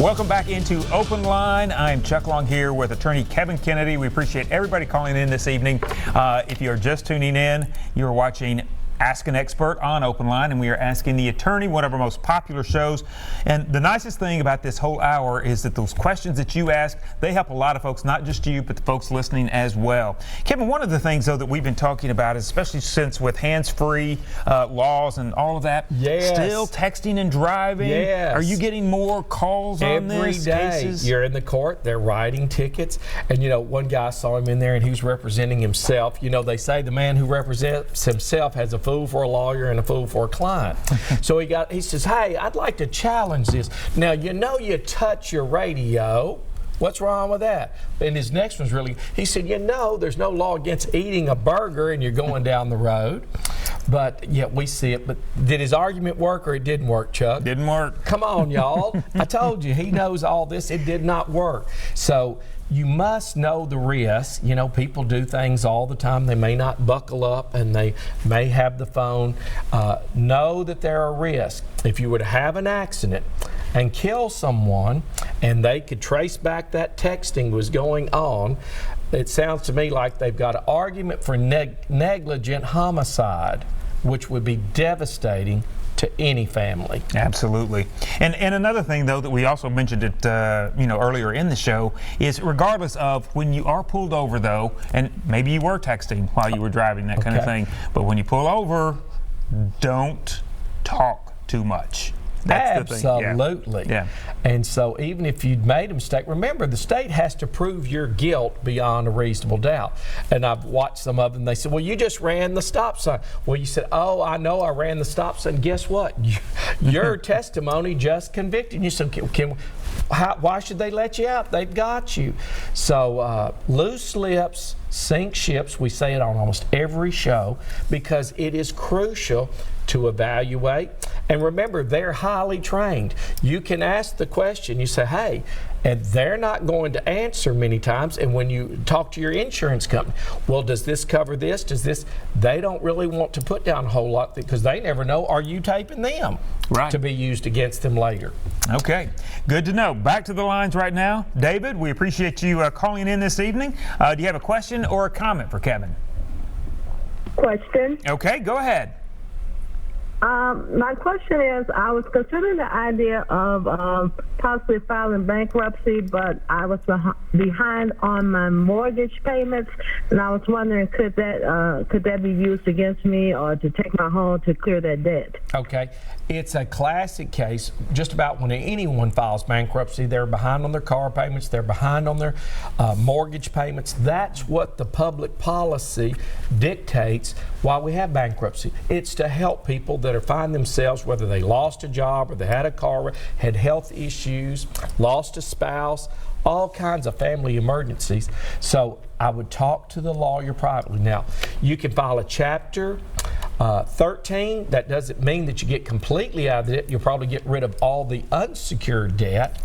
Welcome back into Open Line. I'm Chuck Long here with attorney Kevin Kennedy. We appreciate everybody calling in this evening. If you're just tuning in, you're watching Ask an Expert on Open Line, and we are asking the attorney, one of our most popular shows. And the nicest thing about this whole hour is that those questions that you ask, they help a lot of folks, not just you, but the folks listening as well. Kevin, one of the things, though, that we've been talking about, especially since with hands-free laws and all of that, still texting and driving. Are you getting more calls on this? Every day. Cases? You're in the court, they're writing tickets. And, you know, one guy saw him in there and he was representing himself. You know, they say the man who represents himself has a fool for a lawyer and a fool for a client. So he says, hey, I'd like to challenge this. Now, you know you touch your radio. What's wrong with that? And his next one's really, he said, you know, there's no law against eating a burger and you're going down the road. But yet we see it. But did his argument work or it didn't work, Chuck? Didn't work. Come on, y'all. I told you, he knows all this. It did not work. So you must know the risks. You know, people do things all the time. They may not buckle up and they may have the phone. Know that there are risks. If you were to have an accident and kill someone and they could trace back that texting was going on, it sounds to me like they've got an argument for negligent homicide, which would be devastating to any family. Absolutely. And another thing, though, that we also mentioned it earlier in the show is regardless of when you are pulled over, though, and maybe you were texting while you were driving, that kind of thing, but when you pull over, don't talk too much. That's Absolutely. The thing. Yeah. And so even if you'd made a mistake, remember the state has to prove your guilt beyond a reasonable doubt. And I've watched some of them, they said, well, you just ran the stop sign. Well, you said, oh, I know I ran the stop sign. Guess what? Your testimony just convicted you. Said, why should they let you out? They've got you. So loose lips sink ships. We say it on almost every show because it is crucial to evaluate. And remember, they're highly trained. You can ask the question, you say, hey, and they're not going to answer many times. And when you talk to your insurance company, well, does this cover this? Does this? They don't really want to put down a whole lot because they never know, are you taping them to be used against them later? Okay, good to know. Back to the lines right now. David, we appreciate you calling in this evening. Do you have a question or a comment for Kevin? Question. Okay, go ahead. My question is, I was considering the idea of possibly filing bankruptcy, but I was behind on my mortgage payments, and I was wondering, could that be used against me or to take my home to clear that debt? Okay. It's a classic case. Just about when anyone files bankruptcy, they're behind on their car payments, they're behind on their mortgage payments. That's what the public policy dictates why we have bankruptcy. It's to help people that are finding themselves, whether they lost a job or they had a car, had health issues, lost a spouse, all kinds of family emergencies. So I would talk to the lawyer privately. Now, you can file a Chapter 13. That doesn't mean that you get completely out of the debt. You'll probably get rid of all the unsecured debt.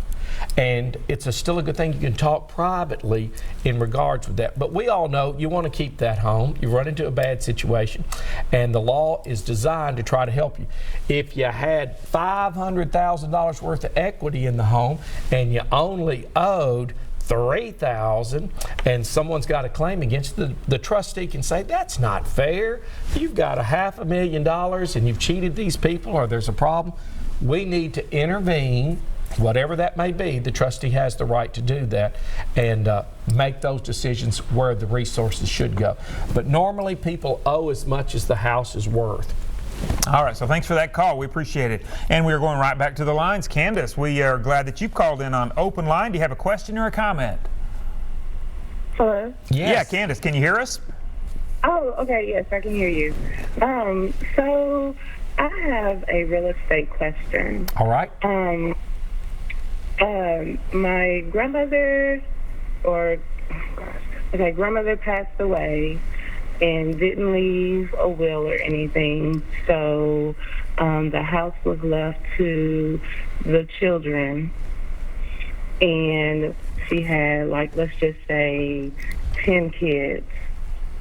And it's still a good thing you can talk privately in regards with that. But we all know you want to keep that home. You run into a bad situation, and the law is designed to try to help you. If you had $500,000 worth of equity in the home and you only owed $3,000 and someone's got a claim against the trustee can say, that's not fair. You've got $500,000 and you've cheated these people, or there's a problem. We need to intervene. Whatever that may be, the trustee has the right to do that and make those decisions where the resources should go. But normally people owe as much as the house is worth. All right, so thanks for that call. We appreciate it. And we're going right back to the lines. Candace, we are glad that you called in on Open Line. Do you have a question or a comment? Hello? Yes. Yeah, Candace, can you hear us? Oh, okay, yes, I can hear you. So I have a real estate question. All right. My grandmother grandmother passed away and didn't leave a will or anything, so the house was left to the children, and she had, like, let's just say 10 kids,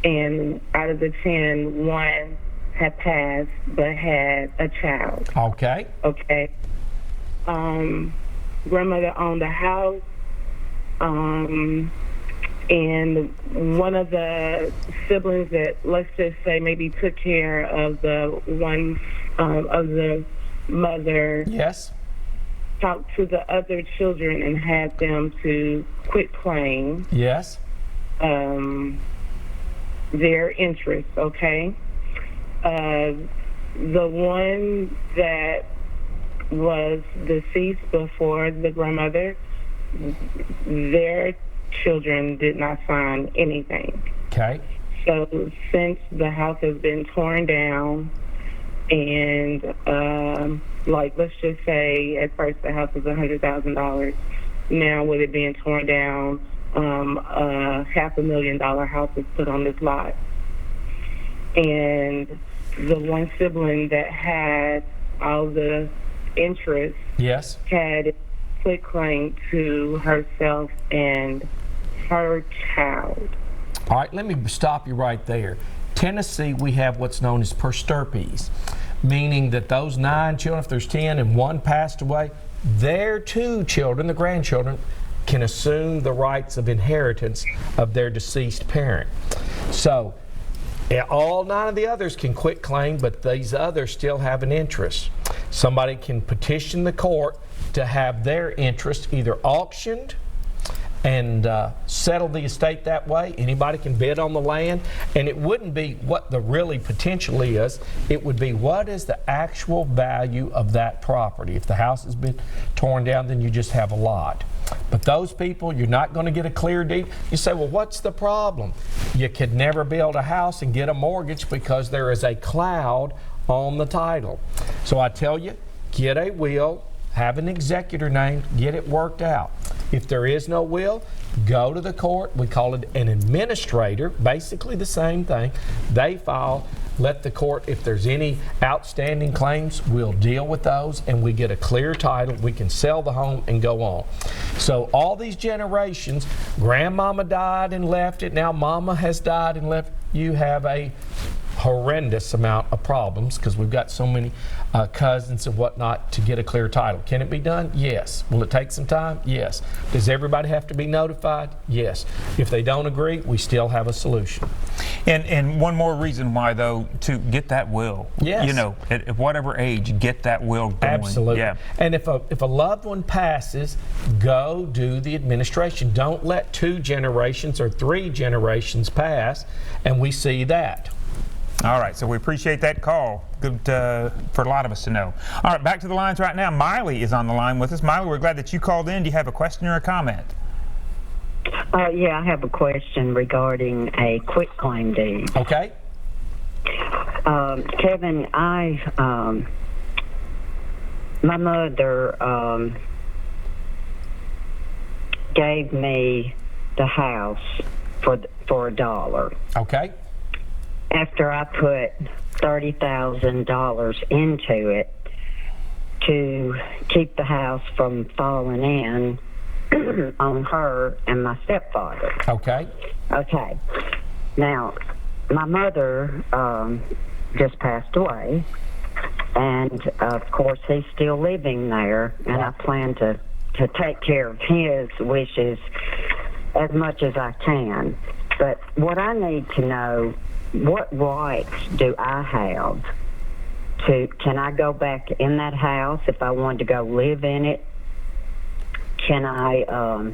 and out of the 10, one had passed but had a child. Okay. Okay. grandmother owned a house, and one of the siblings that, let's just say, maybe took care of the one of the mother, Yes. talked to the other children and had them to quit claim Yes. their interest, okay? The one that was deceased before the grandmother, their children did not sign anything. Okay. So since the house has been torn down, and let's just say at first the house was $100,000. Now with it being torn down, a $500,000 house is put on this lot. And the one sibling that had all the interest Yes. had quit claim to herself and her child. All right, let me stop you right there. Tennessee, we have what's known as per stirpes, meaning that those 9 children, if there's 10 and one passed away, their 2 children, the grandchildren, can assume the rights of inheritance of their deceased parent. So all 9 of the others can quit claim, but these others still have an interest. Somebody can petition the court to have their interest either auctioned and settle the estate that way. Anybody can bid on the land, and it wouldn't be what the really potential is. It would be what is the actual value of that property. If the house has been torn down, then you just have a lot. But those people, you're not going to get a clear deed. You say, well, what's the problem? You could never build a house and get a mortgage because there is a cloud on the title. So I tell you, get a will, have an executor named, get it worked out. If there is no will, go to the court. We call it an administrator, basically the same thing. They file, let the court, if there's any outstanding claims, we'll deal with those and we get a clear title. We can sell the home and go on. So all these generations, grandmama died and left it, now mama has died and left, you have a horrendous amount of problems because we've got so many cousins and whatnot to get a clear title. Can it be done? Yes. Will it take some time? Yes. Does everybody have to be notified? Yes. If they don't agree, we still have a solution. And one more reason why, though, to get that will. Yes. You know, at whatever age, get that will going. Absolutely. Yeah. And if a loved one passes, go do the administration. Don't let 2 generations or 3 generations pass, and we see that. All right, so we appreciate that call. Good for a lot of us to know. All right, back to the lines right now. Miley is on the line with us. Miley, we're glad that you called in. Do you have a question or a comment? Yeah, I have a question regarding a quitclaim deed. Okay. Kevin, my mother gave me the house for $1. Okay. After I put $30,000 into it to keep the house from falling in on her and my stepfather. Okay. Okay. Now, my mother just passed away, and of course he's still living there, and I plan to take care of his wishes as much as I can. But what I need to know, what rights do I have can I go back in that house if I wanted to go live in it? Can I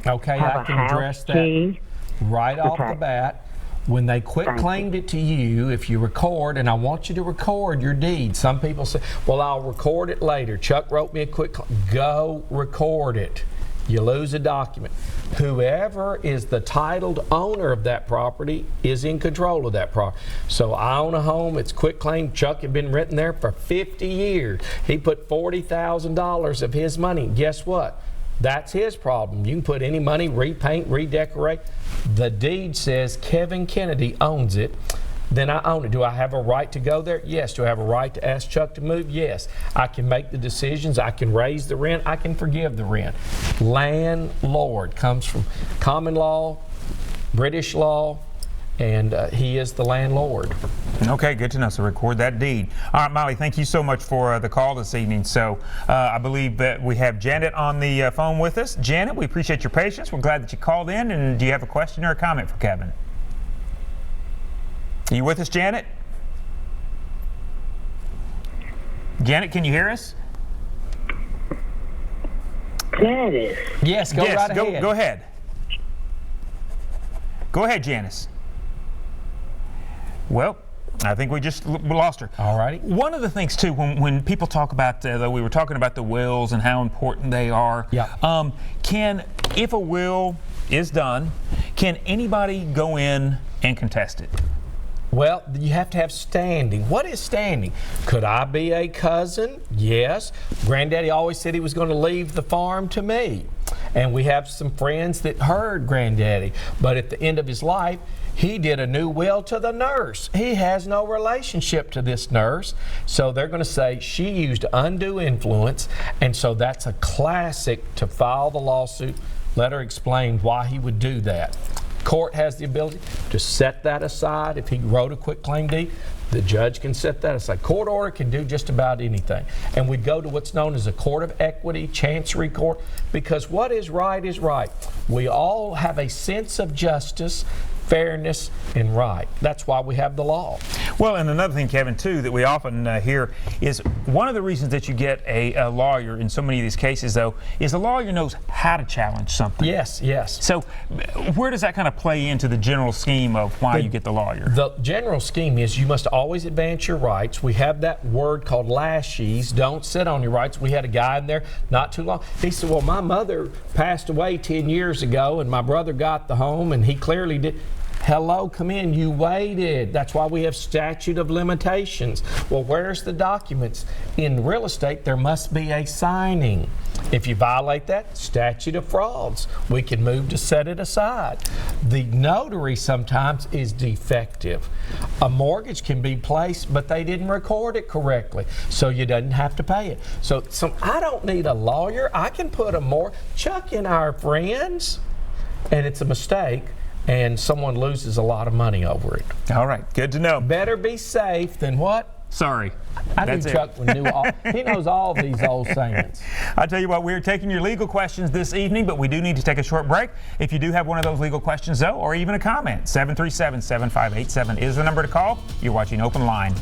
Okay, have I a can house address that key? right off Okay. the bat. When they claimed it to you, if you record, and I want you to record your deed. Some people say, well, I'll record it later. Chuck wrote me a go record it. You lose a document. Whoever is the titled owner of that property is in control of that property. So I own a home, it's quitclaim. Chuck had been renting there for 50 years. He put $40,000 of his money. Guess what? That's his problem. You can put any money, repaint, redecorate. The deed says Kevin Kennedy owns it. Then I own it. Do I have a right to go there? Yes. Do I have a right to ask Chuck to move? Yes. I can make the decisions. I can raise the rent. I can forgive the rent. Landlord comes from common law, British law, and he is the landlord. Okay, good to know. So record that deed. All right, Molly, thank you so much for the call this evening. So I believe that we have Janet on the phone with us. Janet, we appreciate your patience. We're glad that you called in. And do you have a question or a comment for Kevin? Are you with us, Janet? Janet, can you hear us? Janice. Yes, go right ahead. Go ahead. Go ahead, Janice. Well, I think we just lost her. All righty. One of the things, too, when people talk about, though we were talking about the wills and how important they are, Yeah. If a will is done, can anybody go in and contest it? Well, you have to have standing. What is standing? Could I be a cousin? Yes. Granddaddy always said he was going to leave the farm to me. And we have some friends that heard Granddaddy. But at the end of his life, he did a new will to the nurse. He has no relationship to this nurse. So they're going to say she used undue influence. And so that's a classic to file the lawsuit. Let her explain why he would do that. Court has the ability to set that aside. If he wrote a quitclaim deed, the judge can set that aside. Court order can do just about anything. And we go to what's known as a court of equity, chancery court, because what is right is right. We all have a sense of justice, fairness, and right. That's why we have the law. Well, and another thing, Kevin, too, that we often hear is one of the reasons that you get a lawyer in so many of these cases, though, is the lawyer knows how to challenge something. Yes, yes. So where does that kind of play into the general scheme of why you get the lawyer? The general scheme is you must always advance your rights. We have that word called laches. Don't sit on your rights. We had a guy in there not too long. He said, well, my mother passed away 10 years ago, and my brother got the home, and he clearly did. Hello, come in, you waited. That's why we have statute of limitations. Well, where's the documents? In real estate, there must be a signing. If you violate that, statute of frauds. We can move to set it aside. The notary sometimes is defective. A mortgage can be placed, but they didn't record it correctly, so you doesn't have to pay it. So I don't need a lawyer. I can put Chuck in our friends, and it's a mistake, and someone loses a lot of money over it. All right, good to know. Better be safe than what? Sorry. I knew Chuck knew all. He knows all of these old sayings. I'll tell you what, we're taking your legal questions this evening, but we do need to take a short break. If you do have one of those legal questions, though, or even a comment, 737-7587 is the number to call. You're watching Open Line.